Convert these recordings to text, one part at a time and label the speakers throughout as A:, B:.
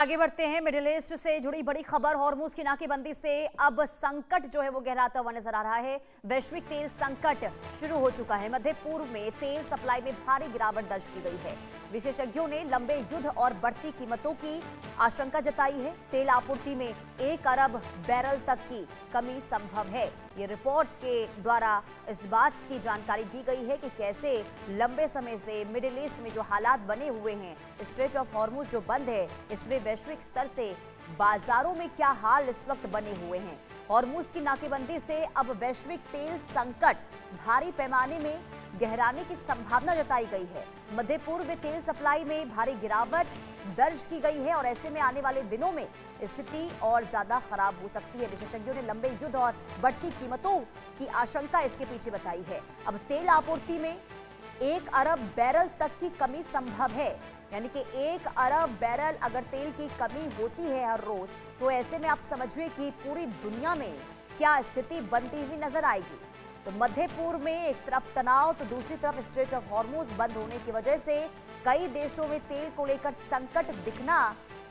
A: आगे बढ़ते हैं। मिडिल ईस्ट से जुड़ी बड़ी खबर, हॉर्मुज की नाकेबंदी से अब संकट जो है वो गहराता हुआ नजर आ रहा है। वैश्विक तेल संकट शुरू हो चुका है। मध्य पूर्व में तेल सप्लाई में भारी गिरावट दर्ज की गई है। विशेषज्ञों ने लंबे युद्ध और बढ़ती कीमतों की आशंका जताई है। तेल आपूर्ति में 1 अरब बैरल तक की कमी संभव है। ये रिपोर्ट के द्वारा इस बात की जानकारी दी गई है कि कैसे लंबे समय से मिडिल ईस्ट में जो हालात बने हुए हैं, स्ट्रेट ऑफ हॉर्मुज जो बंद है, इसमें वैश्विक स्तर से बाजारों में क्या हाल इस वक्त बने हुए हैं। हॉर्मुज की नाकेबंदी से अब वैश्विक तेल संकट भारी पैमाने में गहराने की संभावना जताई गई है। मध्य पूर्व में तेल सप्लाई में भारी गिरावट दर्ज की गई है और ऐसे में आने वाले दिनों में स्थिति और ज्यादा खराब हो सकती है। विशेषज्ञों ने लंबे युद्ध और बढ़ती कीमतों की आशंका इसके पीछे बताई है। अब तेल आपूर्ति में 1 अरब बैरल तक की कमी संभव है, यानी कि 1 अरब बैरल अगर तेल की कमी होती है हर रोज, तो ऐसे में आप समझिए कि पूरी दुनिया में क्या स्थिति बनती हुई नजर आएगी। तो मध्य पूर्व में एक तरफ तनाव तो दूसरी तरफ स्ट्रेट ऑफ हॉर्मुज बंद होने की वजह से कई देशों में तेल को लेकर संकट दिखना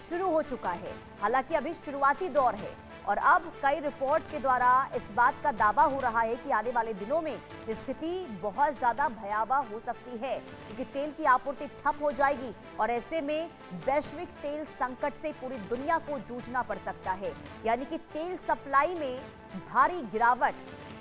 A: शुरू हो चुका है। हालांकि अभी शुरुआती दौर है और अब कई रिपोर्ट के द्वारा इस बात का दावा हो रहा है कि आने वाले दिनों में स्थिति बहुत ज्यादा भयावह हो सकती है, क्योंकि तेल की आपूर्ति ठप हो जाएगी और ऐसे में वैश्विक तेल संकट से पूरी दुनिया को जूझना पड़ सकता है। यानी कि तेल सप्लाई में भारी गिरावट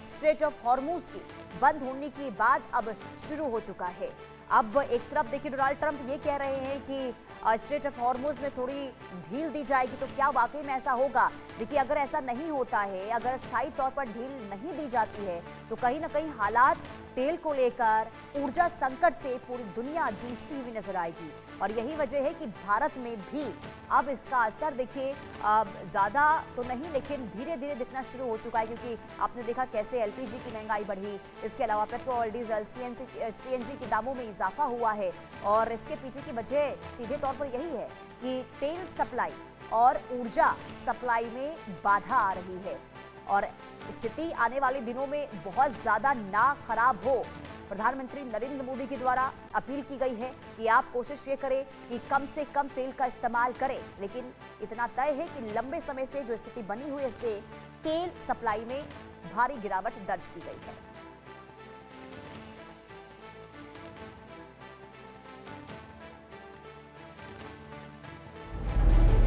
A: स्ट्रेट ऑफ हॉर्मुज की बंद होने के बाद अब शुरू हो चुका है। अब एक तरफ देखिए, डोनाल्ड ट्रंप ये कह रहे हैं कि स्ट्रेट ऑफ हॉर्मुज में थोड़ी ढील दी जाएगी, तो क्या वाकई में ऐसा होगा? देखिए, अगर ऐसा नहीं होता है, अगर स्थायी तौर पर ढील नहीं दी जाती है, तो कहीं ना कहीं हालात तेल को लेकर ऊर्जा संकट से पूरी दुनिया जूझती हुई नजर आएगी। और यही वजह है कि भारत में भी अब इसका असर देखिए ज्यादा तो नहीं, लेकिन धीरे धीरे दिखना शुरू हो चुका है, क्योंकि आपने देखा कैसे एलपीजी की महंगाई बढ़ी, इसके अलावा पेट्रोल, डीजल, सीएनजी के दामों में इजाफा हुआ है। और इसके पीछे की वजह सीधे तौर पर यही है कि तेल सप्लाई और ऊर्जा सप्लाई में बाधा आ रही है और स्थिति आने वाले दिनों में बहुत ज्यादा ना खराब हो। प्रधानमंत्री नरेंद्र मोदी के द्वारा अपील की गई है कि आप कोशिश ये करें कि कम से कम तेल का इस्तेमाल करें, लेकिन इतना तय है कि लंबे समय से जो स्थिति बनी हुई है, इससे तेल सप्लाई में भारी गिरावट दर्ज की गई है।